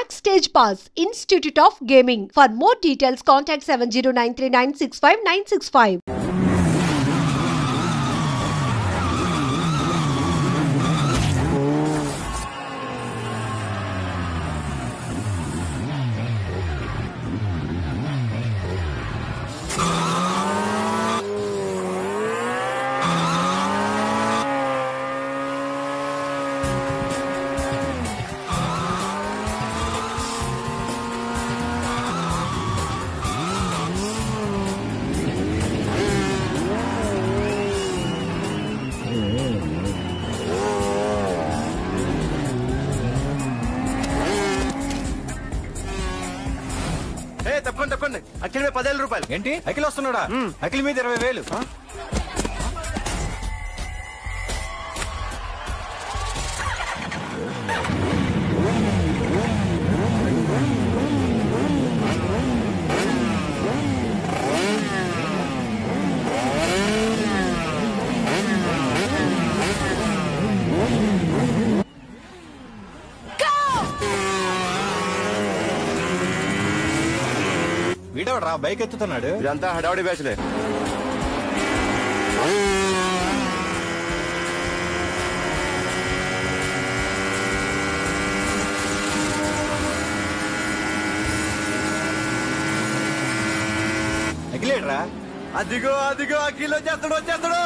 Backstage Pass, Institute of Gaming. For more details, contact 7093965965. తప్పకుండా అఖిల్ మీద 10,000 రూపాయలు. ఏంటి అఖిల్ వస్తున్నాడా? అఖిల్ మీద 20,000. వీడవడరా బైక్ ఎత్తుతున్నాడు? ఇదంతా హడావడి బ్యాచ్లే. అఖిలేడ్రా? అదిగో అదిగో అఖిల్ వచ్చేస్తాడు.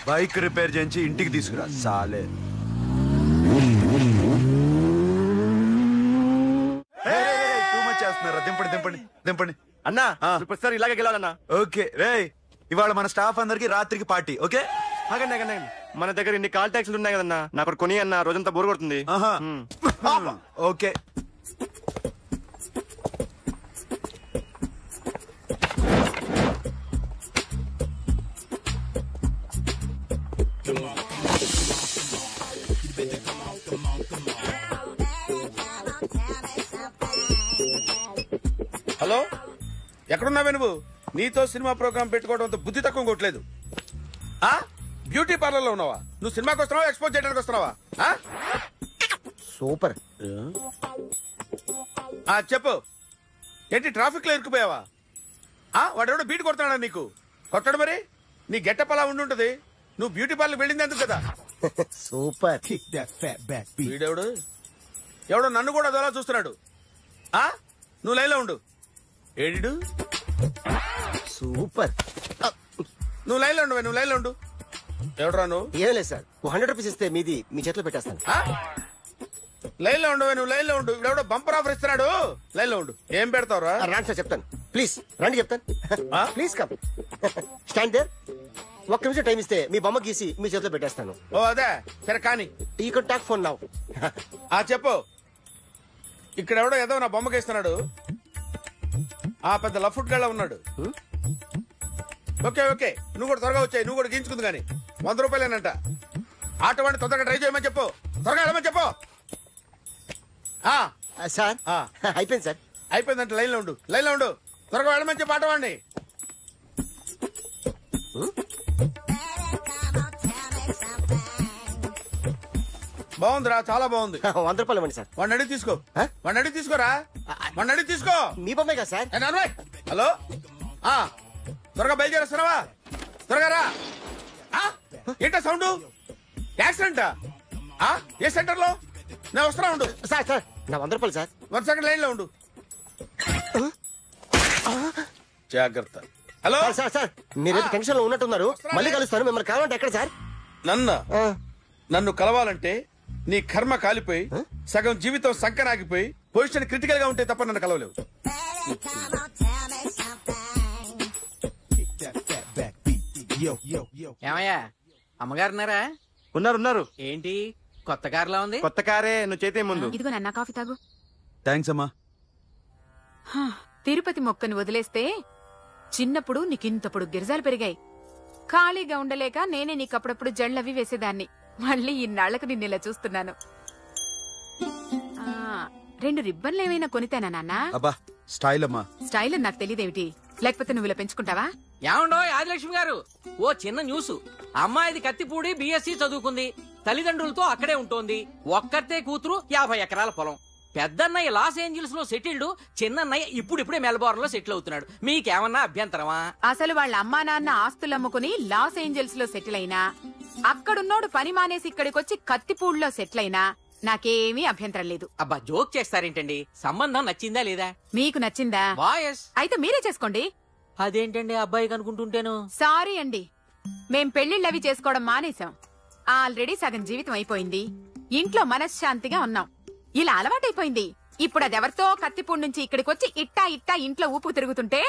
బైక్ రిపేర్ చేయించి ఇంటికి తీసుకురా సాలే. చేస్తున్నారా? దింపండి అన్నా. ప్రతిసారి ఇలాగే గెలాలన్నా. ఓకే రే, ఇవాళ మన స్టాఫ్ అందరికి రాత్రికి పార్టీ. ఓకే ఆగండి. మన దగ్గర ఇన్ని కాల్ ట్యాక్సీలు ఉన్నాయి కదన్నా, నాకు కొని అన్న రోజంతా బోర్ కొడుతుంది. ఓకే హలో, ఎక్కడున్నావే నువ్వు? నీతో సినిమా ప్రోగ్రామ్ పెట్టుకోవడంతో బుద్ధి తక్కువ కొట్టలేదు. బ్యూటీ పార్లర్ లో ఉన్నావా? నువ్వు సినిమాకి వస్తున్నావా, ఎక్స్పోజ్ చేయడానికి వస్తున్నావా? సూపర్. చెప్పు, ఏంటి ట్రాఫిక్ లో ఇరుక్కుపోయావా? వాడెవడో బీట్ కొడుతున్నాడా నీకు? కొట్టడు మరి. నీ గెట్టప్ అలా ఉండుంటది. నువ్వు బ్యూటీ పార్లర్ వెళ్ళింది ఎందుకు కదా? సూపర్. వీడెవడు? ఎవడో నన్ను కూడా అదోలా చూస్తున్నాడు. నువ్వు లైన్లో ఉండు. ఏడు సూపర్. నువ్వు లైన్లో ఉండు. ఎవడరా నువ్వు? ఏం లేదు సార్, 100 రూపీస్ ఇస్తే మీది మీ చేతిలో పెట్టేస్తాను. లైన్లో ఉండు. నువ్వు లైన్లో ఉండు. ఎవడో బంపర్ ఆఫర్ ఇస్తున్నాడు. లైన్లో ఉండు. ఏం పెడతావురా? రాండి సార్ చెప్తాను. ప్లీజ్ రండి చెప్తాను. Please come. Stand there. ఒక్క నిమిషం టైం ఇస్తే మీ బొమ్మ గీసి మీ చేతిలో పెట్టేస్తాను. ఓ అదే సరే కానీ you can talk phone now. చెప్పు. ఇక్కడ ఎవడో ఏదో నా బొమ్మకి ఇస్తున్నాడు. పెద్ద లఫుట్ గళ్ళ ఉన్నాడు. ఓకే ఓకే, నువ్వు కూడా త్వరగా వచ్చాయి. నువ్వు కూడా గీంచుకుంది కానీ 100 రూపాయలేనంట. ఆటో వాడిని తొందరగా ట్రై చేయమని చెప్పు. త్వరగా వెళ్ళమని చెప్పు. సార్ అయిపోయింది సార్. అయిపోయిందంటే లైన్లో ఉండు, లైన్లో ఉండు. త్వరగా వెళ్ళమని చెప్పు ఆటో వాడిని. బాగుందిరా, చాలా బాగుంది. 100 రూపాయలు ఇవ్వండి సార్. వాడిని అడిగి తీసుకో. వాడిని అడిగి తీసుకోరా. వాడిని అడిగి తీసుకో. మీ బొమ్మే కదా సార్. హలో, త్వరగా బయలుదేరేస్తున్నావా? త్వరగా రా. ఏంటా సౌండ్? యాక్సిడెంటా? ఏ సెంటర్ లో? నేను వస్తున్నా ఉండు. సార్ సార్ నా 100 రూపాయలు సార్. 1 సెకండ్ లైన్ లో ఉండు. జాగ్రత్త. హలో సార్ సార్ మీరేదో టెన్షన్ లో ఉన్నట్టున్నారు. మళ్ళీ కలుస్తాను. మిమ్మల్ని కావాలంటే ఎక్కడ సార్? నన్ను కలవాలంటే నీ కర్మ కాలిపోయి సగం జీవితం సంకనాగిపోయి పొజిషన్ క్రిటికల్ గా ఉంటే తప్ప నన్ను కలవలేవు. ఏమయ్యా, అమ్మగారున్నారా? ఉన్నారు. ఏంటి కొత్త కారులా ఉంది? కొత్త కారే, నువ్వు చేతే ముందు. ఇదిగో నన్న కాఫీ తాగు. థ్యాంక్స్ అమ్మా. తిరుపతి మొక్కని వదిలేస్తే చిన్నప్పుడు నీకింతప్పుడు గిరిజాలు పెరిగాయి. ఖాళీగా ఉండలేక నేనే నీకప్పుడప్పుడు జళ్ళవి వేసేదాన్ని. మళ్ళీ ఇన్నాళ్లకు నిన్నిలా చూస్తున్నాను. 2 రిబ్బన్లు ఏమైనా కొనితేనా నాన్న? అబ్బా స్టైల్ అమ్మా. స్టైల్ అని నాకు తెలియదేమిటి? లేకపోతే నువ్వు ఇలా పెంచుకుంటావా? ఏమండో ఆదిలక్ష్మి గారు, ఓ చిన్న న్యూస్. అమ్మాయిది కత్తిపూడి బిఎస్సి చదువుకుంది. తల్లిదండ్రులతో అక్కడే ఉంటోంది. ఒక్కతే కూతురు, 50 ఎకరాల పొలం. పెద్దన్నయ్య లాస్ ఏంజల్స్ లో సెటిల్డ్, చిన్నన్నయ్య ఇప్పుడిప్పుడే మెల్బోర్న్ లో సెటిల్ అవుతున్నాడు. మీకేమన్నా అభ్యంతరమా? అసలు వాళ్ళ అమ్మా నాన్న ఆస్తులు అమ్ముకుని లాస్ ఏంజల్స్ లో సెటిల్ అయినా, అక్కడున్నోడు పని మానేసి ఇక్కడికొచ్చి కత్తిపూడిలో సెటిల్ అయినా నాకేమీ అభ్యంతరం లేదు. అబ్బా జోక్ చేస్తారేంటండి? సంబంధం నచ్చిందా లేదా? మీకు నచ్చిందా? వాయస్ అయితే మీరే చేసుకోండి. అదేంటండి అబ్బాయి కనుకుంటుంటేను? సారీ అండి, మేం పెళ్లిళ్ళవి చేసుకోవడం మానేశాం. ఆల్రెడీ సగం జీవితం అయిపోయింది. ఇంట్లో మనశ్శాంతిగా ఉన్నాం. ఇలా అలవాటైపోయింది. ఇప్పుడు అదెవరితో కత్తిపూడి నుంచి ఇక్కడికొచ్చి ఇట్టా ఇంట్లో ఊపు తిరుగుతుంటే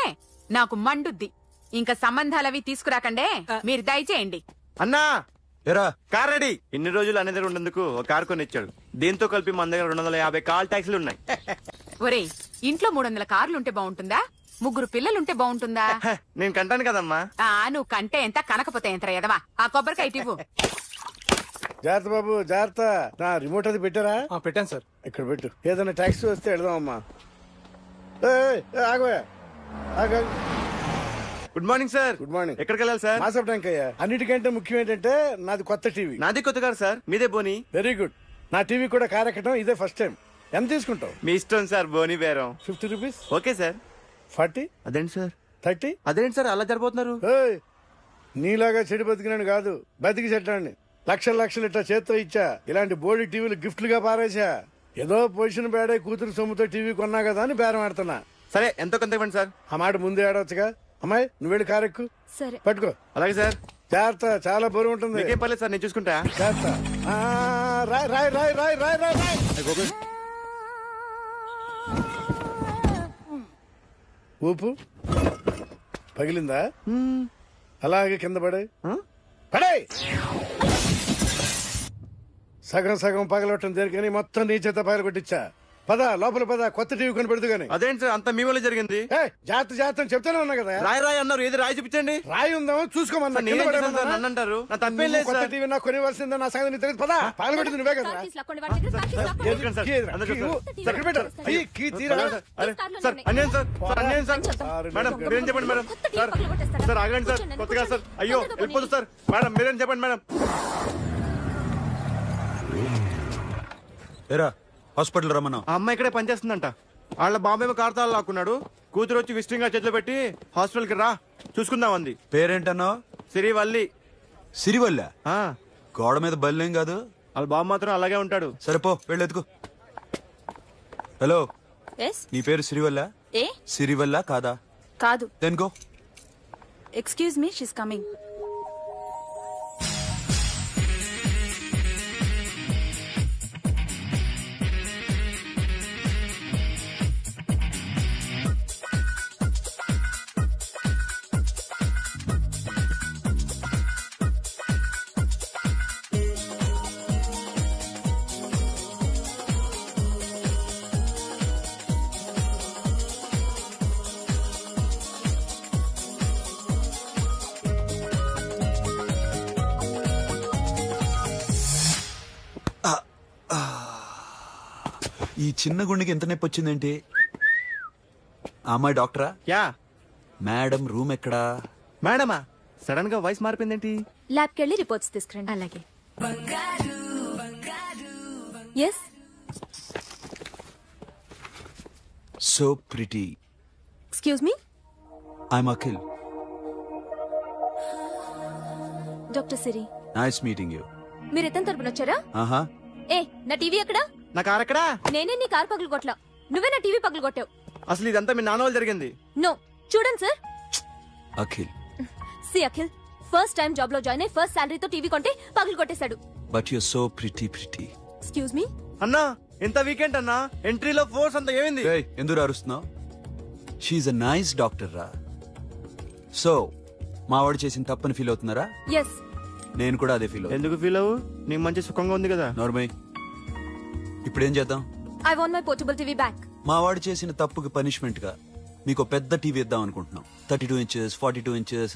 నాకు మండుద్ది. ఇంకా సంబంధాలవి తీసుకురాకండే, మీరు దయచేయండి. అన్నా ఎరా కార్ రెడీ. ఇన్ని రోజులు అనే దగ్గర ఉండేందుకు ఒక కార్ కొనిచ్చాడు. దీంతో కలిపి మన దగ్గర 250 కాల్ ట్యాక్సీలు ఉన్నాయి. ఒరేయ్, ఇంట్లో 300 కార్లుంటే బాగుంటుందా? 3 పిల్లలుంటే బాగుంటుందా? నేను కంటాను కదమ్మా. నువ్వు కంటే ఎంత కనకపోతే ఎంత ఎదవా. ఆ కొబ్బరికాయ ఇవ్వు. జాగ్రత్త బాబు, జాగ్రత్త. నా రిమోట్ అది పెట్టారా? పెట్టాను సార్. ఇక్కడ పెట్టు. ఏదైనా టాక్సీ వస్తే వెళదామమ్మా. ఆగవే. Good morning sir. Good morning. ఎక్కడికి వెళ్ళాలి సార్? మాసప్ ట్యాంక్ అయ్యా. అన్నిటికంటే ముఖ్యం ఏంటంటే నాది కొత్త టీవీ. నాది కొత్త కారు సార్, మీదే బోని. Very good. నా టీవీ కూడా కార్ ఎక్కడం ఇదే ఫస్ట్ టైం. ఎంత తీసుకుంటావు? మీ ఇష్టం సార్, బోని బేరం. 50 రూపీస్. Okay sir. 40. అదేంటి సార్? 30. అదేంటి సార్ అలా జరిపోతున్నారు? నీలాగా చెడు బతికినాను కాదు, బతికి చెట్టాన్ని. లక్షలు ఇట్టా చేత్తో ఇచ్చా. ఇలాంటి బోడి టీవీలు గిఫ్ట్లుగా పారేసా. ఏదో పొజిషన్ బేడే కూతురు సొమ్ముతో టీవీ కొన్నా కదా అని బేరం ఆడుతున్నా. సరే ఎంతో కొంత ఇవ్వండి సార్. ఆ మాట ముందే ఆడవచ్చుగా. అమ్మాయి నువ్వు వెళ్ళి కారు ఎక్కు. సరే పట్టుకో. అలాగే సార్. జాగ్రత్త, చాలా బరువు ఉంటుంది. మీకేం పర్లేదు సార్, నేను చూసుకుంటా. జాగ్రత్త. రాయ్. ఊపు పగిలిందా? అలాగే కింద పడే. సగం పగలవటం దేనికని మొత్తం నీ చేత పగల కొట్టించా. పద లోపల పద, కొత్త టీవీ కొని పెడదు గాని. అదేంటి సార్ అంతా మీ వల్ల జరిగింది? జాగ్రత్త చెప్తానే ఉన్నా కదా. రాయి అన్నారు, ఏది రాయి చూపించండి. రాయి ఉందామో చూసుకోమన్నా. నన్ను అంటారు, నా తప్పేం లేదు కొత్త సార్. టీవీ నాకు కొనివ్వాల్సిందే. నా సంగతి తెలియదు. పద పగలబెట్టింది నువ్వే కదా. మేడం మీరేం చెప్పండి మేడం. సార్ ఆగండి సార్, కొత్తగా సార్. అయ్యో వెళ్ళిపోతుంది సార్. మేడం మీరేం చెప్పండి మేడం. ఎరా హాస్పిటల్ రమ్మన్నా. ఆ అమ్మాయి ఇక్కడే పనిచేస్తుందంట. వాళ్ళ బాబేమో కార్తాలు లాక్కున్నాడు. కూతురు వచ్చి విజిటింగ్ చేతిలో పెట్టి హాస్పిటల్ కి రా చూసుకుందాం అంది. పేరేంటన్నావు? సిరివల్లి. సిరివల్ల? గోడ మీద బల్లేం కాదు. వాళ్ళ బాబు మాత్రం అలాగే ఉంటాడు. సరిపో వెళ్ళెత్తుకు. హలో, నీ పేరు సిరివల్ల? సిరివల్ల కాదా? కాదు. Then go. Excuse me, she's coming. ఈ చిన్న గుండెకి ఎంత నొప్పి వచ్చిందేంటి? అమ్మాయి డాక్టరా? యా. మేడం రూమ్ ఎక్కడా? మేడమా? సడన్ గా వాయిస్ మారిపోయిందేంటి? ల్యాబ్కి వెళ్ళి రిపోర్ట్స్ తీసుకురండి. అలాగే. Yes. So pretty. Excuse me. I'm Akhil. Doctor Siri. Nice meeting you. మీరు ఎత్తని తరపున వచ్చారా? ఆహా. ఏ నా టీవీ ఎక్కడా? నా కార్ ఎక్కడా? నేనే నీ కార్ పగలు కొట్టలా, నువ్వే నా టీవీ పగలు కొట్టావు. అసలు ఇదంతా మీ నాన్న వాళ్ళు జరిగింది. నో, చూడండి sir. Akhil. See Akhil, first time job లో జాయిన్ అయ్యి ఫస్ట్ సాలరీతో టీవీ కొంటే పగలు కొట్టేశాడు. But you so pretty. Excuse me. అన్నా ఎంత వీకెండ్ అన్నా, ఎంట్రీలో ఫోర్స్ అంతా ఏమైంది? ఎందుకు అరుస్తున్నావు? షీఈ్ అ నైస్ డాక్టర్ రా. సో మావాడు చేసిన తప్పని ఫీల్ అవుతున్నారా? ఎస్. నేను కూడా అదే ఫీల్. ఎందుకు ఫీల్ అవ్వు? నీకు మంచి సుఖంగా ఉంది కదా. నార్మల్. ఇప్పుడు ఏం చేద్దాం? I want my portable TV back. మావాడు చేసిన తప్పుకి పనిష్మెంట్ గా మీకు పెద్ద టీవీ ఇద్దాం అనుకుంటున్నాం. 32 inches 42 inches.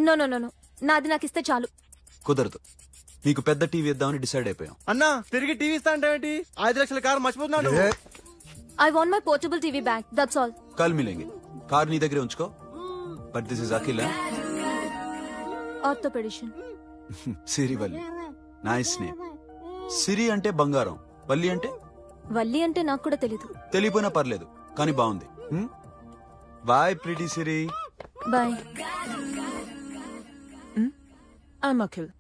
No no no no, నాది నాకు ఇస్తే చాలు. కుదరదు. మీకు పెద్ద టీవీ ఇద్దామని డిసైడ్ అయిపోయాం. అన్నా తిరిగి టీవీ ఇస్తా అంటే 5 లక్షల కారు మర్చిపోతున్నాడు. I want my portable TV back, that's all. కల్ మిలేంగే. కార్ నీ దగ్గరే ఉంచుకో. But this is Akhil. Orthopaedician. Siri Valli. Nice name. Siri అంటే బంగారం, వల్లి అంటే? వల్లి అంటే నాకు కూడా తెలీదు. తెలియపోయినా పర్లేదు, కానీ బాగుంది. Bye pretty Siri. Bye. I'm Akhil.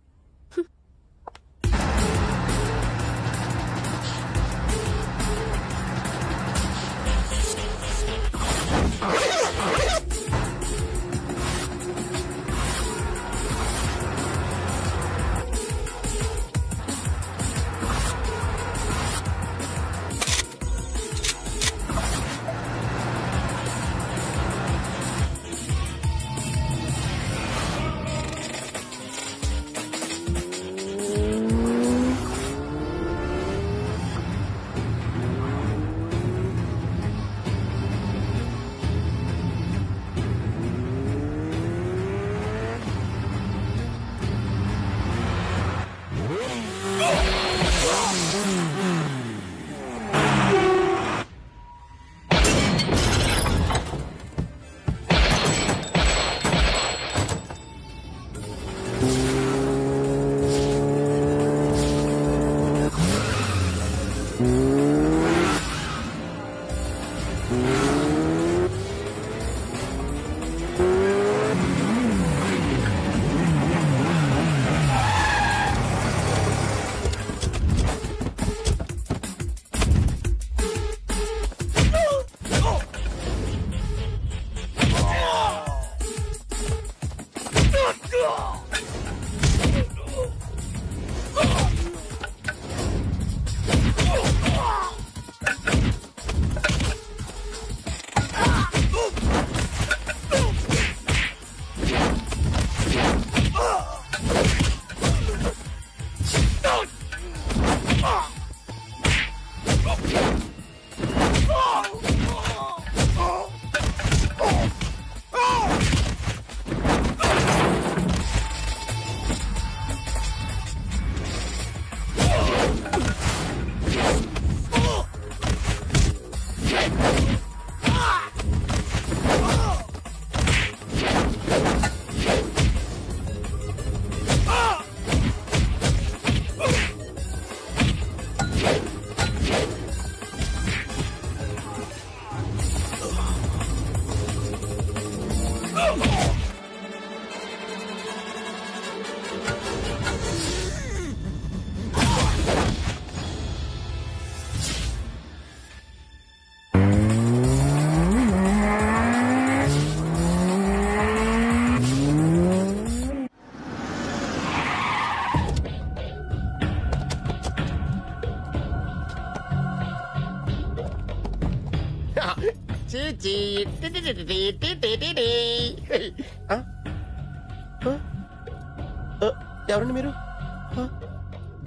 ఎవరండి మీరు?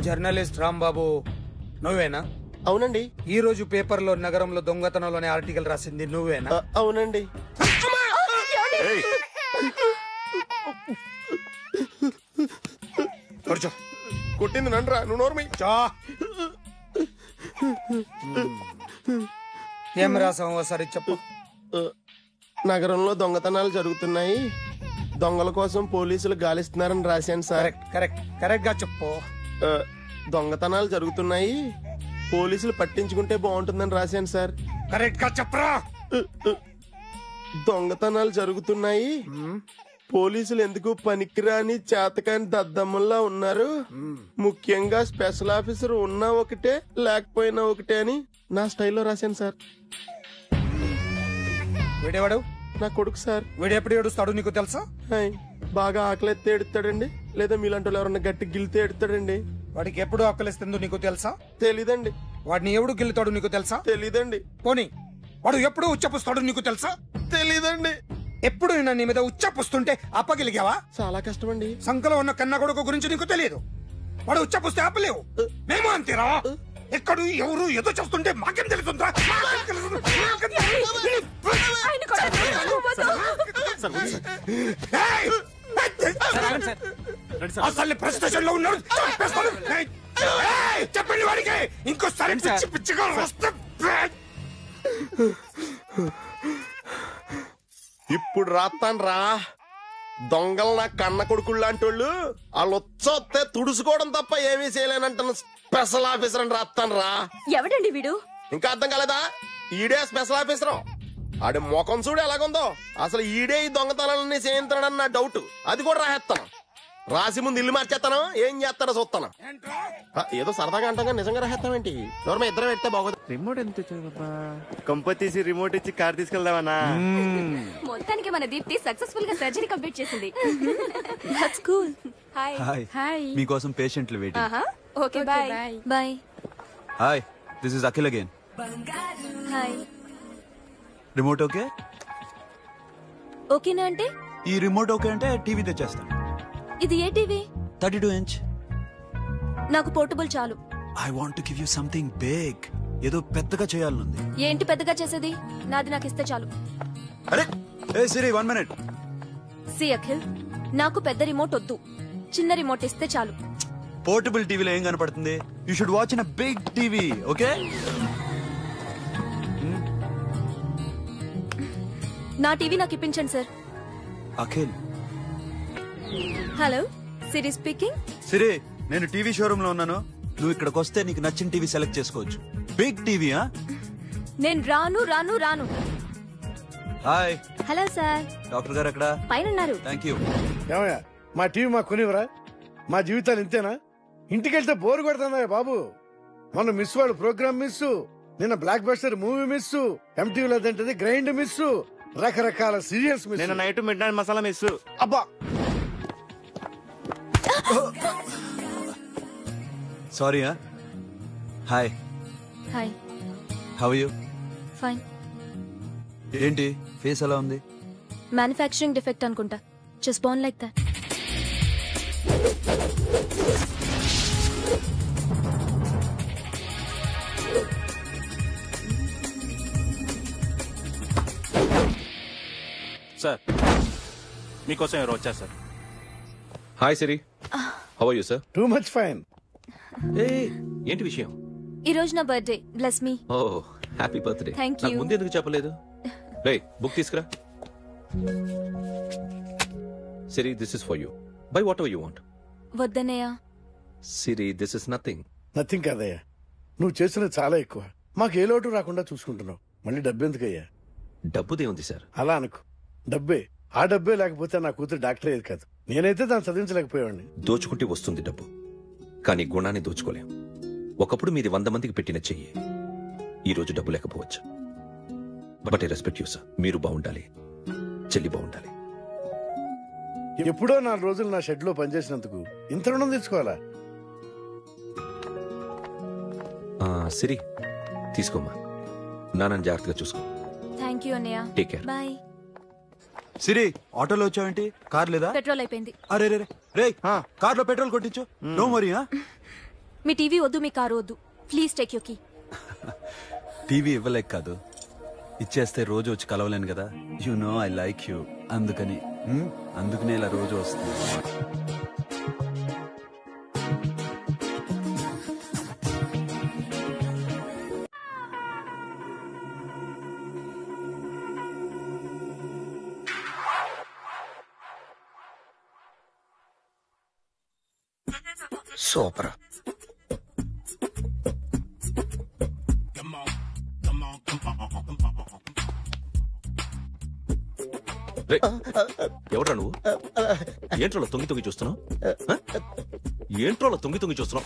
జర్నలిస్ట్ రాంబాబు నువ్వేనా? అవునండి. ఈ రోజు పేపర్లో నగరంలో దొంగతనంలోనే ఆర్టికల్ రాసింది నువ్వేనా? అవునండి. కొట్టింది నండ్రా, నువ్వు నోర్మి. ఏం రాసావు ఒకసారి చెప్పు. నగరంలో దొంగతనాలు జరుగుతున్నాయి, దొంగల కోసం పోలీసులు గాలిస్తున్నారని రాశాను సార్. కరెక్ట్ కరెక్ట్ గా చెప్పు. దొంగతనాలు జరుగుతున్నాయి, పోలీసులు పట్టించుకుంటే బాగుంటుందని రాశాను సార్. కరెక్ట్ గా చెప్పరా. దొంగతనాలు జరుగుతున్నాయి, పోలీసులు ఎందుకు పనికిరాని చేతకాని దద్దమ్మల్లా ఉన్నారు, ముఖ్యంగా స్పెషల్ ఆఫీసర్ ఉన్నా ఒకటే లేకపోయినా ఒకటే అని నా స్టైల్లో రాశాను సార్. వీడేవాడు? నా కొడుకు సార్. వీడు ఎప్పుడు ఏడుస్తాడు నీకు తెలుసా? బాగా ఆకలిస్తే ఎడుతాడండి, లేదా మీలాంటి వాళ్ళు ఎవరన్నా గట్టి గిలితే ఎడుతాడండి. వాడికి ఎప్పుడు ఆకలిస్తుందో నీకు తెలుసా? తెలీదండి. వాడిని ఎవడు గిల్లుతాడు నీకు తెలుసా? తెలీదండి. పోనీ వాడు ఎప్పుడు ఉచ్చపుస్తాడు నీకు తెలుసా? తెలీదండి. ఎప్పుడు నేను నీ మీద ఉచ్చపుస్తుంటే అప్పగలిగావా? చాలా కష్టమండి. సంకలో ఉన్న కన్న కొడుకు గురించి నీకు తెలియదు. వాడు ఉచ్చపుస్తే ఆపలేవు. మేము అంతేరా. ఎక్కడు ఎవరు ఏదో చేస్తుంటే మాకేం తెలుస్తుందా? అసలు ప్రెస్టేషన్ లో ఉన్నాడు. చెప్పండి వాడికి ఇంకోసారి పిచ్చి పిచ్చిగా వస్తే. ఇప్పుడు రాత్తాను రా. దొంగలు నా కన్న కొడుకులు లాంటి వాళ్ళు వాళ్ళు వచ్చొస్తే తుడుచుకోవడం తప్ప ఏమీ చేయలేనంటాను. స్పెషల్ ఆఫీసర్ అని రాత్తాను రా. ఎవడండి వీడు? ఇంకా అర్థం కాలేదా? ఈడే స్పెషల్ ఆఫీసర్. ఆడి ముఖం చూడు ఎలాగుందో. అసలు ఈడే ఈ దొంగతనాలన్నీ చేయించాడని నా డౌట్. అది కూడా రాసేస్తాను. రాసి ముందు ఇల్లు మార్చేస్తాను, ఏం చేస్తాడో చూస్తాను. ఏదో సరదాగా అంటాం, నిజంగా రాసేస్తామేంటి? ఎవరు మా ఇద్దరం పెడితే బాగోదు. రిమోట్ ఎంత కంప తీసి రిమోట్ ఇచ్చి కార్ తీసుకెళ్దామన్నా. మొత్తానికి మన దీప్తి సక్సెస్ఫుల్ గా సర్జరీ కంప్లీట్ చేసింది. That's cool. హాయ్. హాయ్. మీకోసం పేషెంట్లు waiting. Okay bye. Bye. Hi, this is Akhil again. Hi. Remote okay? ఓకేనా అంటే? ఈ రిమోట్ ఓకే అంటే టీవీ తెచ్చేస్తాను. ఇది ఏ టీవీ? 32 inch. నాకు పోర్టబుల్ చాలు. I want to give you something big. ఏదో పెద్దగా చేయాలనుంది. ఏంటి పెద్దగా చేసేది? నాది నాకు ఇస్తే చాలు. అరే ఏ సిరి 1 minute. సి అఖిల్, నాకు పెద్ద రిమోట్ వద్దు, చిన్న రిమోట్ ఇస్తే చాలు. పోర్టబుల్ టీవీలో ఏం కనపడుతుంది? You should watch in a big TV, okay? నా టీవీ నాకు ఇప్పించండి sir. Akhil. Hello, Siri speaking. Siri, నేను టీవీ షోరూమ్ లో ఉన్నాను. నువ్వు ఇక్కడికి వస్తే నీకు నచ్చిన టీవీ సెలెక్ట్ చేసుకోవచ్చు. Big TV. నేను రాను రాను రాను. హాయ్. Hello sir. డాక్టర్ గారు ఎక్కడ? పైన ఉన్నారు. Thank you. ఏమయ్యా, మా టీవీ మాకు కొనివరా? మా జీవితాలు ఇంతేనా? ఇంటికెళ్తే బోరు కొడుతుందా బాబు? మొన్న మిస్ వాళ్ళు ప్రోగ్రామ్ మిస్, నిన్న బ్లాక్ బస్టర్ మూవీ మిస్, ఎంటీవీలో తింటది గ్రైండ్ మిస్, రకరకాల సీరియల్స్ మిస్. నేను నైట్ మిడ్ నైట్ మసాలా మిస్. అబ్బా, sorry. Hi. Hi. How are you? Fine. ఏంటి ఫేస్ ఎలా ఉంది? మ్యానుఫ్యాక్చరింగ్ డిఫెక్ట్ అనుకుంటా. Just born like that. Sir, మీకోసం ఎవరు వచ్చారు sir? Hi Siri, how are you sir? Too much fine. ఏంటి విషయం? ఈ రోజు నా birthday. Bless me. Oh happy birthday. Thank you. నాకు ముందు ఎందుకు చెప్పలేదు? రే బుక్ తీసుకురా. Siri, this is for you. Buy whatever you want. వద్దనయ్యా. Siri, this is nothing. Nothing కాదయ్యా, నువ్వు చేసినది చాలా ఎక్కువ. మాకు ఏ లోటు రాకుండా చూసుకుంటున్నావు. మళ్ళీ డబ్బెందుకయ్యా? డబ్బుదే ఉంది సార్. అలా అనుకో, డబ్బే. ఆ డబ్బే లేకపోతే నా కూతురు డాక్టర్ అయ్యేది కాదు. నేనైతే దాన్ని చదివించలేకపోయాడిని. దోచుకుంటే వస్తుంది డబ్బు, కానీ గుణాన్ని దోచుకోలేం. ఒకప్పుడు మీది 100 మందికి పెట్టిన చెయ్యి ఈ రోజు డబ్బు లేకపోవచ్చు. But I respect you sir. మీరు బాగుండాలి, చెల్లి బాగుండాలి. ఎప్పుడో 4 రోజులు నా షెడ్ లో పనిచేసినందుకు ఇంత రుణం తీసుకోవాలా? సిరి, తీసుకోమ్మా. నాన్నని జాగ్రత్తగా చూసుకో. థ్యాంక్ యూ అన్నయ్య. Take care. బాయ్. సిరి, ఆటోలో వచ్చావేంటి? కార్ లేదా? పెట్రోల్ అయిపోయింది. అరే రే రే, కార్లో పెట్రోల్ కొట్టించు. No worry. మీ టీవీ వద్దు, మీ కారు వద్దు. Please take you key. TV ఇవ్వలేక కాదు, ఇచ్చేస్తే రోజు వచ్చి కలవలేను కదా. You know I like you. అందుకనే ఇలా రోజు వస్తుంది. సూపర్. ఎవడ్రా నువ్వు? ఏంట్రోలో తొంగి తొంగి చూస్తున్నావు? ఏంట్రోలో తొంగి తొంగి చూస్తున్నావు?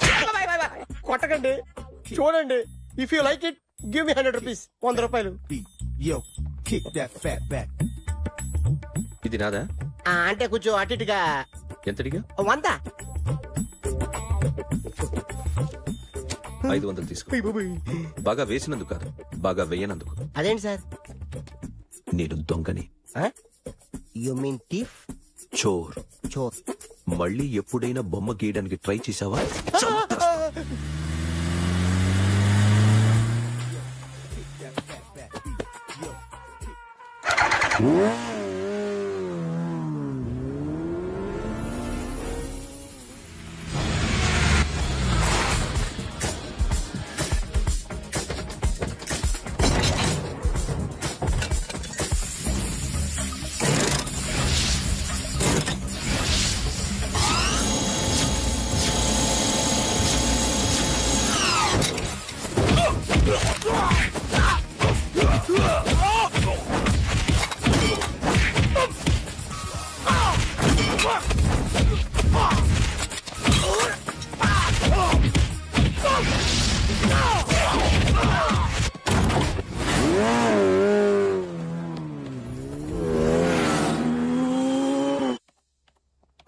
కొట్టకండి, చూడండి. If you like it give me 100 rupees. 100 రూపాయలు. ఇది నాదా? అంటే కొంచెం అటు ఇటుగా. ఎంతడిగా? 100. 500 తీసుకో. బాగా వేసినందుకు కాదు, బాగా వేయనందుకు. అదేంటి సార్? నేను దొంగని. You mean thief? చోర్. చోర్. మళ్ళీ ఎప్పుడైనా బొమ్మ గీయడానికి ట్రై చేసావా?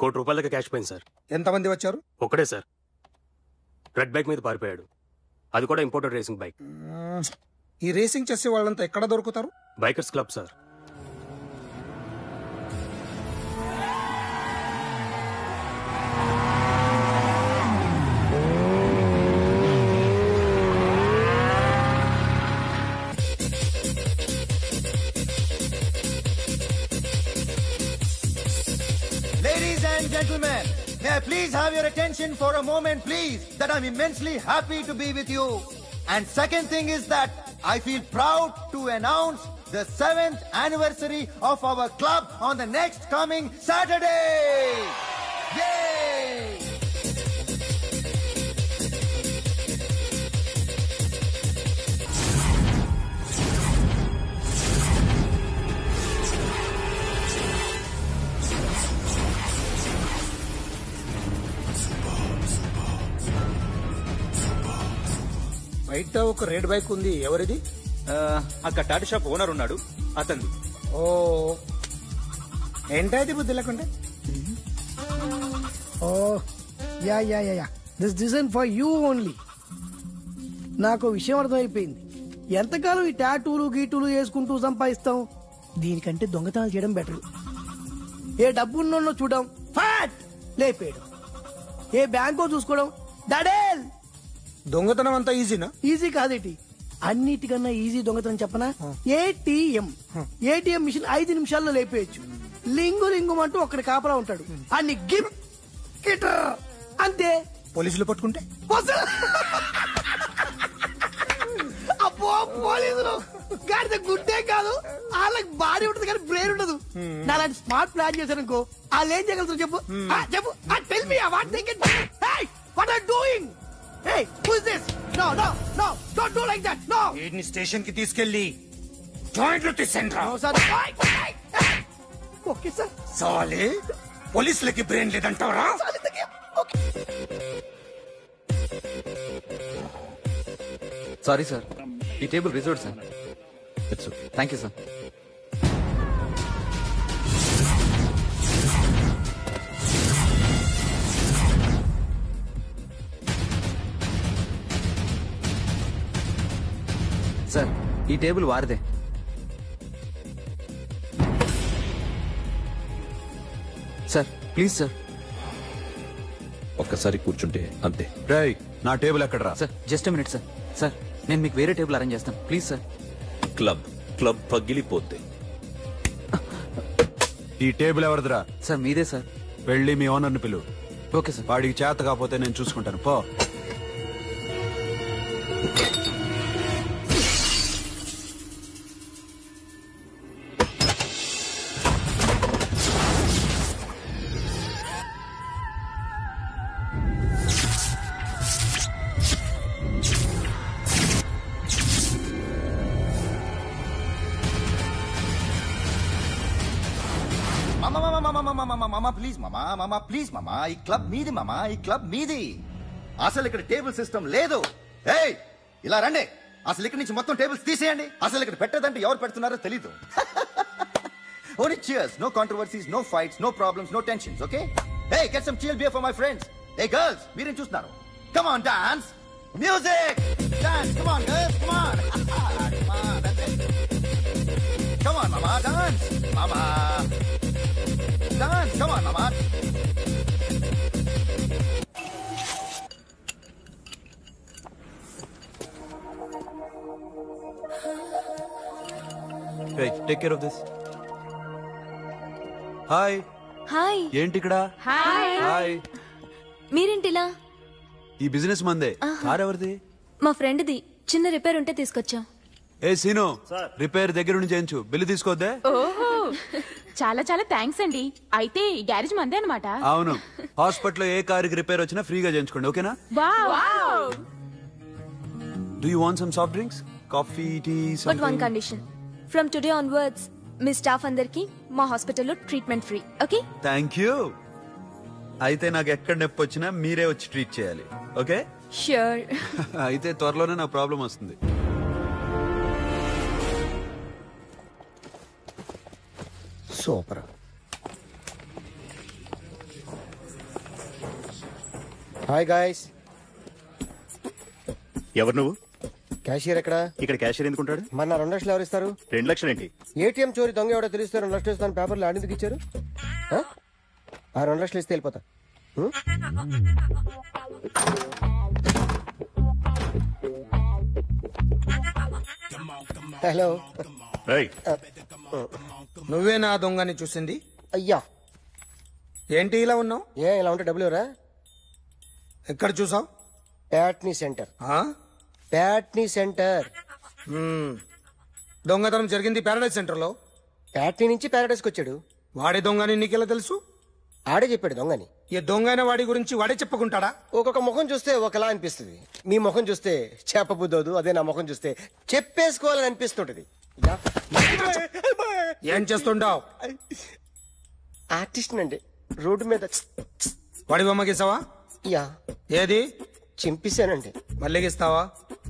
₹1,00,00,000 క్యాష్ పోయింది సార్. ఎంతమంది వచ్చారు? ఒక్కడే సార్. రెడ్ బైక్ మీద పారిపోయాడు. అది కూడా ఇంపోర్టెడ్ రేసింగ్ బైక్. ఈ రేసింగ్ చేసే వాళ్ళంతా ఎక్కడ దొరుకుతారు? Bikers club sir. Ladies and gentlemen, may I please have your attention for a moment, please, that I'm immensely happy to be with you. And second thing is that I feel proud to announce the 7th anniversary of our club on the next coming Saturday. Yay! బయట ఒక red bike ఉంది, ఎవరిది? అక్కడ Tata shop owner ఉన్నాడు, అతను. ఓ ఏంటది బుద్ధి లేకుంటే? Oh yeah yeah yeah yeah this design for you only. నాకు విషయం అర్థమైపోయింది. ఎంతకాలం ఈ టాటూలు గీటూలు వేసుకుంటూ సంపాదిస్తాం? దీనికంటే దొంగతనాలు చేయడం బెటర్. ఏ డబ్బున్నో చూడడం, ఫాట్ లేపేయడం. ఏ బ్యాంకో చూసుకోవడం, దడేల్. దొంగతనం అంతా ఈజీనా? ఈజీ కాదేటి, అన్నిటికన్నా ఈజీ దొంగతనం చెప్పనా? ఏటీఎం. ఏటీఎం మిషన్ 5 నిమిషాల్లో లేపేయచ్చు. లింగు లింగు అంటూ ఒకటి కాపలా ఉంటాడు, అన్ని గిమ్ గిటర్ అంతే. పోలీసులు పట్టుకుంటే? అబ్బో పోలీసులు గాడిద గుడ్డే కాదు, వాళ్ళకి బాడీ ఉంటుంది కానీ బ్రెయిన్ ఉండదు. నాలాంటి స్మార్ట్ ప్లాన్ చేశారనుకో, వాళ్ళు ఏం చేయగలుగుతారు చెప్పు? చెప్పు, tell me what they can. Hey what are doing? Hey, who is this? No, no, no, don't do like that, no. వీడిని స్టేషన్ కి తీసుకెళ్లి జాయింట్లు తీసేండ్రా. No, sir. Okay, sir. సాలే, పోలీసులకి బ్రెయిన్ లేదంటారా? సారీ సార్, ఈ table reserved sir. Thank you sir. Sir, ఈ table వారిదే. Sir please sir. ఒక్కసారి కూర్చుంటే అంతే. రేయ్, నా టేబుల్ ఎక్కడరా? Sir just minute sir. Sir నేను మీకు వేరే టేబుల్ అరేంజ్ చేస్తాను, ప్లీజ్ సార్. క్లబ్ పగిలిపోద్ది. ఈ టేబుల్ ఎవరిదిరా? సార్ మీదే సార్. వెళ్ళి మీ ఓనర్ని పిలువు. Okay sir. వాడికి చేత కాకపోతే నేను చూసుకుంటాను, పో. మామా ప్లీజ్ మామా ప్లీజ్ మామా, ఈ క్లబ్ మీది మామా, ఈ క్లబ్ మీది. అసలు ఇక్కడ టేబుల్ సిస్టమ్ లేదు. ఏయ్ ఇలా రండి, అసలు ఇక్కడ నుంచి మొత్తం టేబుల్స్ తీసేయండి. అసలు ఇక్కడ పెట్టదంటే ఎవరు పెడుతున్నారో తెలీదు. Only cheers, no controversies, no fights, no problems, no tensions, okay? Hey, get some chill beer for my friends. Hey girls, మీరేం చూస్తున్నారు? Come on, dance. Music. Dance, come on girls, come on. Come on, that's it. Come on, mama, dance. Mama. Dance, come on, mama. Hey, take care of this. Hi hi. ఏంటి ఇక్కడ? Hi. మీరేంటిలా? ఈ business మందే. Car ఎవరిది? మా ఫ్రెండ్ది. చిన్న repair ఉంటే తీసుకొచ్చా. ఏ scene, repair దగ్గర నుంచి చేయించు, బిల్లు తీసుకోద్దే. ఓహో, చాలా చాలా థ్యాంక్స్ అండి. అయితే ఈ గ్యారేజ్ మందే అన్నమాట. అవును, హాస్పిటల్లో ఏ కారుకి రిపేర్ వచ్చినా ఫ్రీగా చేయించుకోండి, ఓకేనా? Wow. Do you want some soft drinks, coffee, tea? But one condition, from today onwards మీ స్టాఫ్ అందరికి మా హాస్పిటల్లో treatment free, okay? Thank you. అయితే నాకు ఎక్కడ నొప్పి వచ్చినా మీరే వచ్చి ట్రీట్ చేయాలి, ఓకే? ష్యూర్. అయితే త్వరలోనే నా ప్రాబ్లం వస్తుంది. సూపర్. Hi guys. ఎవరు నువ్వు? క్యాషియర్ ఎక్కడ? ఇక్కడ క్యాషియర్ ఎందుకుంటాడు? మన 2 లక్షలు ఎవరు ఇస్తారు? 2 లక్షలు ఏంటి? ఏటీఎం చోరీ దొంగ ఎవడో తెలిస్తే 2 లక్షలు ఇస్తాను పేపర్లు ఆడేందుకు ఇచ్చారు? ఆ 2 లక్షలు ఇస్తే వెళ్ళిపోతా. హలో. నువ్వే నా దొంగని చూసింది? అయ్యా. ఏంటి ఇలా ఉన్నావు? ఇలా ఉంటే డబ్బులు ఎవరా? ఎక్కడ చూసావు? ప్యాట్నీ సెంటర్. ప్యాట్నీ సెంటర్. దొంగతనం జరిగింది ప్యారడైజ్ సెంటర్ లో. ప్యాట్నీ నుంచి ప్యారడైజ్కి వచ్చాడు. వాడే దొంగని నీకెలా తెలుసు? ఆడే చెప్పాడు దొంగని. ఈ దొంగైన వాడి గురించి వాడే చెప్పుకుంటాడా? ఒక్కొక్క ముఖం చూస్తే ఒకలా అనిపిస్తుంది. మీ ముఖం చూస్తే చెప్పబుద్దోదు, అదే నా ముఖం చూస్తే చెప్పేసుకోవాలని అనిపిస్తుంటది. ఏం చేస్తుంటావు? ఆర్టిస్ట్ అండి. రోడ్డు మీద వాడి బొమ్మ గీసావా? యా. ఏది? చింపేశానండి. మళ్ళీ గీస్తావా?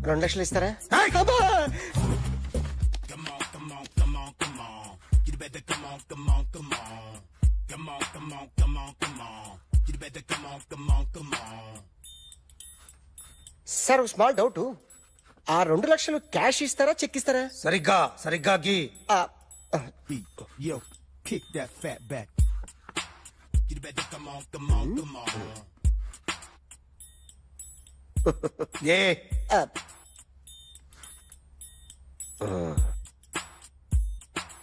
2 లక్షలు ఇస్తారా? సార్ ఒక స్మాల్ డౌట్, ఆ 2 లక్షలు క్యాష్ ఇస్తారా చెక్ ఇస్తారా? సరిగ్గా గీ.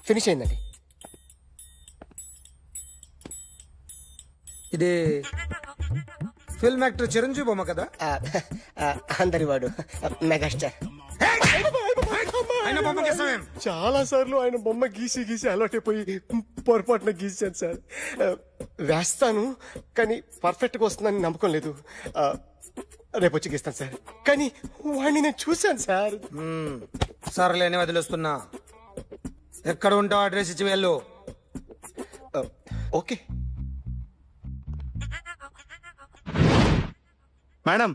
ఫినిష్ అయిందండి. ఇది ఫిల్మ్ యాక్టర్ చిరంజీవి బొమ్మ కదా? అందరి వాడు మెగాస్టార్. చాలా సార్లు ఆయన బొమ్మ గీసి గీసి అలవాటైపోయి పొరపాటున గీసాను సార్. వేస్తాను కానీ పర్ఫెక్ట్ గా వస్తుందని నమ్మకం లేదు. రేపు వచ్చి గీస్తాను సార్. కానీ వాడిని నేను చూశాను సార్. సర్లేని వదిలేస్తున్నా. ఎక్కడ ఉంటావు అడ్రస్ ఇచ్చి వెళ్ళు. ఓకే మేడం,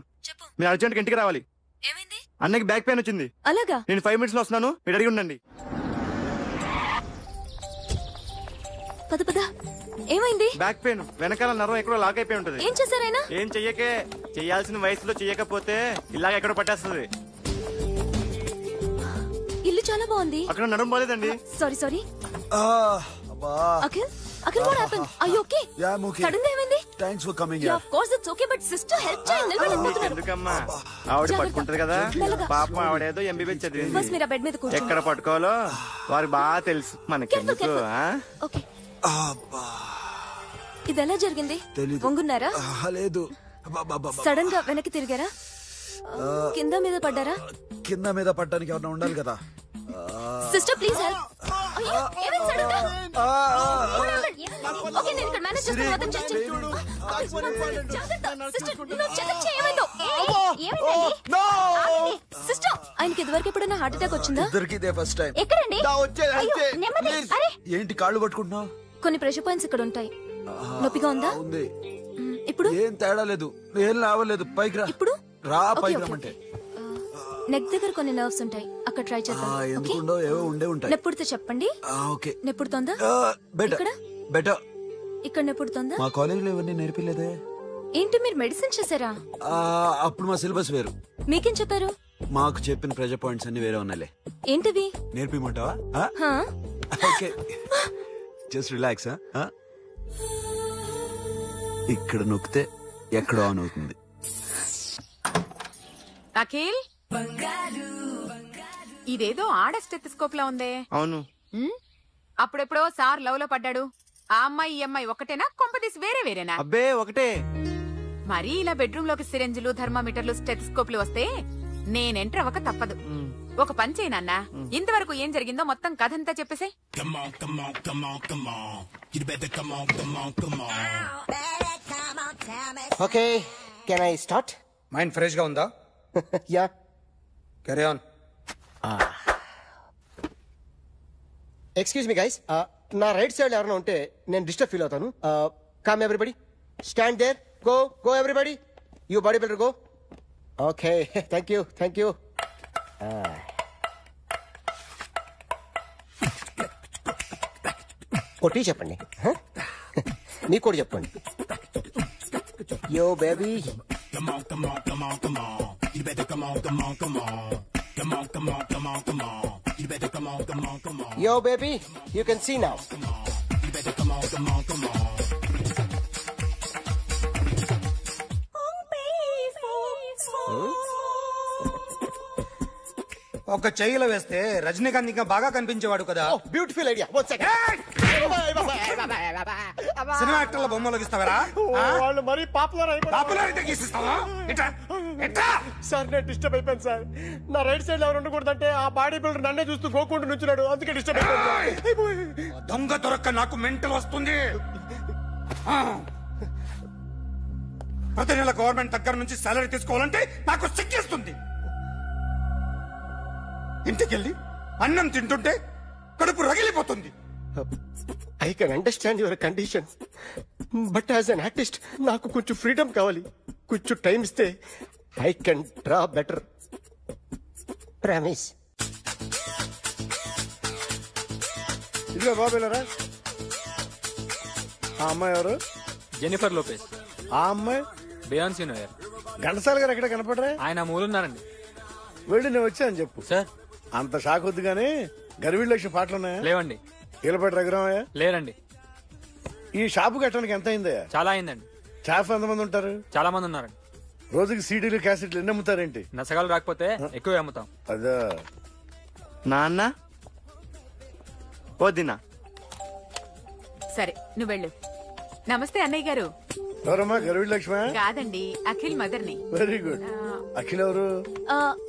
మీరు అర్జెంట్గా ఇంటికి రావాలి. అన్నకి బ్యాక్ పెయిన్ వచ్చింది. అలాగా? నేను 5 minutes లో వస్తున్నాను, మీరు అడిగి ఉండండి. పద పద. ఏమైంది? బ్యాక్ పెయిన్, వెనకాల నరం ఎక్కడో లాక్ అయిపోయి ఉంటుంది. ఏం చేశారైనా? ఏం చెయ్యకే, చెయ్యాల్సిన వయసులో చెయ్యకపోతే ఇలాగ ఎక్కడో పట్టేస్తుంది. ఇల్లు చాలా బాగుంది. అక్కడ నడుము పోలేదండి. Sorry. Akhil what happened? Are you okay? Yeah, I'm okay. Sudden గా ఏమైంది? Thanks for coming Yeah, here. of course it's okay, but sister help చేయండి. నిలబడలేకపోతున్నారు. ఎందుకమ్మా, ఆవిడ పట్టుకుంటది కదా. మెల్లగా. పాపం ఆవిడేదో MBBS చదివింది. బస్ మీరు ఆ బెడ్ మీద కూర్చోండి. ఎక్కడ పట్టుకోవాలో వారికి బాగా తెలుసు. మనకెందుకు? ఓకే. ఇది ఎలా జరిగింది? వంగున్నారా? లేదు. సడన్ గా వెనక్కి తిరిగారా? కింద మీద పడ్డారా? కింద మీద పడ్డానికి ఎవరైనా ఉండాలి కదా. Sister please help. అయ్యో ఏమైంది సడన్ గా? ఓకే నేను ఇక్కడ మేనేజ్ చేస్తాను. వదం చేయండి. సిస్టర్ నువ్వు చెక్ చేయమందో. ఏమైంది? సిస్టర్ ఆయనకి ఇదివరకు ఎప్పుడైనా హార్ట్ అటాక్ వచ్చిందా? ఇద్దరికి ఇదే ఫస్ట్ టైం. ఎక్కడండి? ఏంటి కాళ్ళు పట్టుకుంటున్నావు? కొన్ని ప్రెషర్ పాయింట్స్ ఇక్కడ ఉంటాయి. నొప్పిగా ఉందా? ఉంది. ఇప్పుడు ఏం తేడా లేదు, ఏం లావలేదు. పైకి రా. ఇప్పుడు రా, ఓకే, పైకి ఓకే, రమ్మంటే. నెక్ దగ్గర కొన్ని నర్వ్స్ ఉంటాయి, అక్కడ ట్రై చేద్దాం. ఓకే? ఎందుకుండో ఏవో ఉండే ఉంటాయి. నెప్పుడుతో చెప్పండి. ఓకే. నెప్పుడుతోందా? బెటర్ ఇక్కడ బెటర్. ఇక్కడ నెప్పుడుతోందా? మా కాలేజీలో ఎవరిని నేర్పిలేదే. ఏంటి మీరు మెడిసిన్ చేశారా? అప్పుడు మా సిలబస్ వేరు. మీకేం చెప్పారు? మాకు చెప్పిన ప్రెజర్ పాయింట్స్ అన్ని వేరే ఉన్నాయిలే. ఏంటివి? నేర్పిమంటావా? హా? Okay, just relax. ఇక్కడ నొక్కితే ఎక్కడ ఆన్ అవుతుంది. అఖిల్, ఇదేదో ఆడ స్టెథోస్కోప్ లా ఉందే. అవును. అప్పుడెప్పుడో సార్ లవ్ లో పడ్డాడు. ఆ అమ్మాయి ఈ అమ్మాయి ఒకటేనా, కొంపదీసి వేరే వేరేనా? అబ్బే ఒకటే. మరీ ఇలా బెడ్రూమ్ లోకి సిరెంజులు, థర్మామీటర్లు, స్టెథోస్కోప్లు వస్తే నేను ఎంటర్ అవ్వక తప్పదు. ఒక పని చేయనన్నా, ఇంతవరకు ఏం జరిగిందో మొత్తం కథంతా చెప్పేసే. Okay, can I start? Mind fresh గా ఉందా? Yeah, carry on. Excuse me guys, నా రైట్ సైడ్ ఎవరైనా ఉంటే నేను డిస్టర్బ్ ఫీల్ అవుతాను. Come everybody, stand there, go go everybody, you body builder go. Okay, thank you thank you. కొట్టి చెప్పండి, మీకు కూడా చెప్పండి. Yo baby, yo baby, you can see now. ఒక చెయ్యిలో వేస్తే రజనీకాంత్ ఇంకా బాగా కనిపించేవాడు కదా. Beautiful idea. One second. Cinema యాక్టర్ల బొమ్మలు గీస్తావరా? వాళ్ళు మరీ పాపులర్ పాపులారిటీ గీసిస్తావా? సార్ నేను డిస్టర్బ్ అయిపోయాను సార్. నా రైట్ సైడ్ ఎవరు ఉండకూడదంటే ఆ బాడీ బిల్డర్ నన్నే చూస్తూ గోకుంటూ నుంచున్నాడు, అందుకే డిస్టర్బ్ అయిపోయాను. దొంగ దొరక్క నాకు మెంటల్ వస్తుంది. ప్రతి నెల గవర్నమెంట్ దగ్గర నుంచి సాలరీ తీసుకోవాలంటే నాకు సిగ్గేస్తుంది. ఇంటికెళ్ళి అన్నం తింటుంటే కడుపు రగిలిపోతుంది. I can understand your condition, but as an artist నాకు కొంచెం ఫ్రీడమ్ కావాలి. కొంచెం టైం ఇస్తే I can draw better. Promise. ఇదిగో బాబేలరా. ఆ అమ్మాయి ఎవరు? Jennifer Lopez. ఆ అమ్మాయి బియాన్సీ నోయర్. ఘంటసాల గారు ఎక్కడ కనపడరా? ఆయన మూలున్నారండి. వెళ్ళి నేను వచ్చాను చెప్పు. సార్ అంత షాక్ వద్దు గానీ గర్వీళ్ళ లక్ష పాటలు ఉన్నాయా? లేవండి. ఈలపాటి రఘురామయ్య లేరండి. ఈ షాపు కట్టడానికి ఎంత అయిందయ్యా? చాలా అయిందండి. స్టాఫ్ ఎంతమంది ఉంటారు? చాలా మంది ఉన్నారండి. రోజుకి సీడీలు క్యాసెట్లు ఎన్ని అమ్ముతారేంటి? నసగాలు రాకపోతే ఎక్కువ అమ్ముతాం. అదా నాన్న వదినా. సరే నువ్వు వెళ్ళు. నమస్తే అన్నయ్య గారు. ఎవరమ్మా? గర్వీళ్ళ లక్ష్మ? కాదండి, అఖిల్ మదర్ని. Very good. అఖిల్ ఎవరు?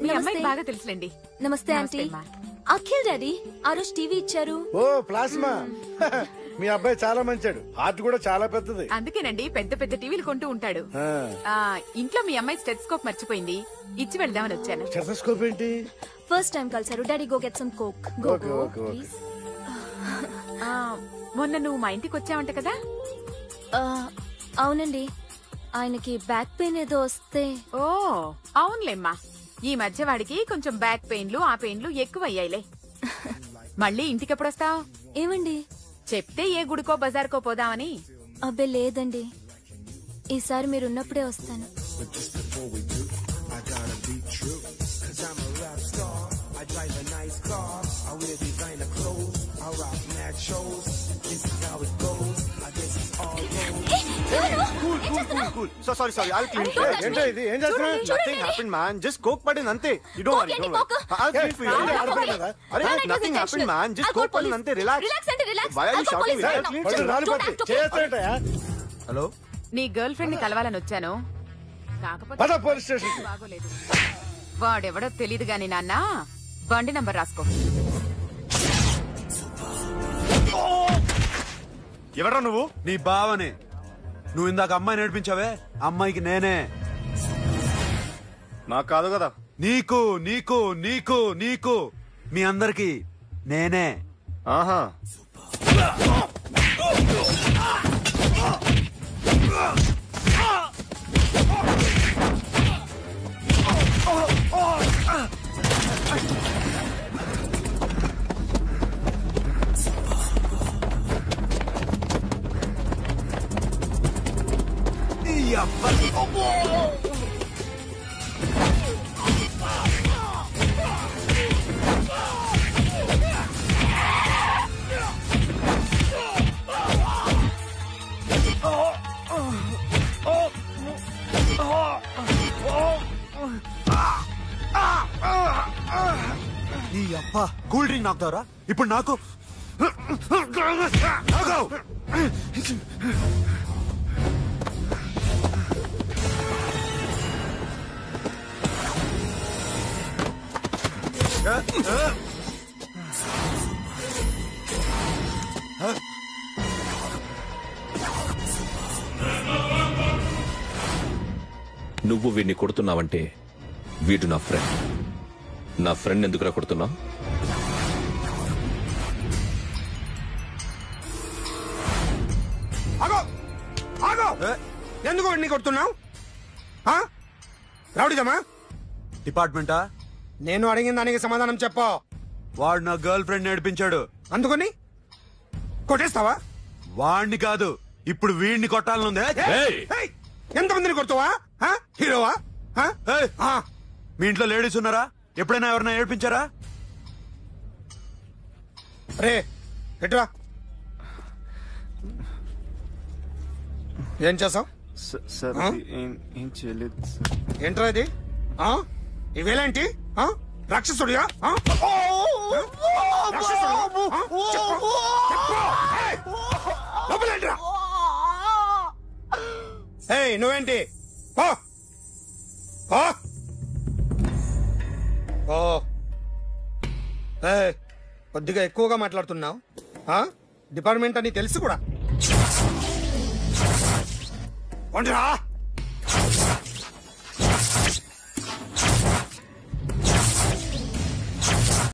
మీ అమ్మాయి బాగా తెలుసులేండి. నమస్తే ఆంటీ. అఖిల్ డాడీ ఆ రోజు టీవీ ఇచ్చారు. ఓ ప్లాస్మా. మీ అబ్బాయి చాలా మంచాడు, హార్ట్ కూడా చాలా పెద్దది. అందుకేనండి పెద్ద పెద్ద టీవీలు కొంటూ ఉంటాడు. ఇంట్లో మీ అమ్మాయి స్టెథోస్కోప్ మర్చిపోయింది, ఇచ్చి వెళ్దామని వచ్చాను. స్టెథోస్కోప్ ఏంటి? ఫస్ట్ టైం కలిసారు. Daddy go get some coke. Go go please. మొన్న నువ్వు మా ఇంటికి వచ్చావంట కదా? అవునండి, ఆయనకి బ్యాక్ పెయిన్ ఏదో వస్తే. ఓ అవునులేమ్మా, ఈ మధ్య వాడికి కొంచెం బ్యాక్ పెయిన్లు ఆ పెయిన్లు ఎక్కువ అయ్యాయిలే. మళ్ళీ ఇంటికి ఎప్పుడు వస్తావు? ఏమండి చెప్తే ఏ గుడికో బజార్కో పోదామని. అబ్బే లేదండి, ఈసారి మీరున్నప్పుడే వస్తాను. Sorry I'll clean it. ఏంటో ఇది? ఏం చేస్తున్నా? Nothing happened man, just coke పడింది అంతే. You don't worry, don't worry. I'll clean for you. అరే nothing happened man, just coke పడింది అంతే. Relax. Why are you shouting? Hello, నీ గర్ల్ ఫ్రెండ్ ని కలవాలని వచ్చాను, కాకపోతే పోలీస్ స్టేషన్. బాగోలేదు. వాడెవడో తెలీదు గాని నాన్న, బండి నంబర్ రాసుకో. ఎవరా నువ్వు? నీ బావనే. నువ్వు ఇందాక అమ్మాయి నేర్పించావే, అమ్మాయికి నేనే. నాకు కాదు కదా. నీకు నీకు నీకు నీకు మీ అందరికి నేనే. ఆహా. నీ అబ్బా కూల్ డ్రింక్ నాకుతావరా ఇప్పుడు నాకు నువ్వు వీడిని కొడుతున్నావంటే వీడు నా ఫ్రెండ్. నా ఫ్రెండ్ ఎందుకురా కొడుతున్నావు? ఆగో ఆగో ఎందుకు వాడిని కొడుతున్నావు? రౌడీజమా? డిపార్ట్మెంటా? నేను అడిగిన దానికి సమాధానం చెప్పు. వాడు నా గర్ల్ ఫ్రెండ్ నేర్పించాడు. అందుకని కొట్టేస్తావా? వాడిని కాదు, ఇప్పుడు వీడిని కొట్టాలనుందే. ఎంతమందిని కొడుతావా? హీరోవా? మీ ఇంట్లో లేడీస్ ఉన్నారా? ఎప్పుడైనా ఎవరైనా ఏడ్పించారా? రే ఎట్రా, ఏం చేసావు? ఏం చేయలేదు. ఏంట్రా ఇది? ఇవేలాంటి రాక్షసుడియా? నువ్వేంటి? కొద్దిగా ఎక్కువగా మాట్లాడుతున్నావు. డిపార్ట్మెంట్ అని తెలుసు కూడా.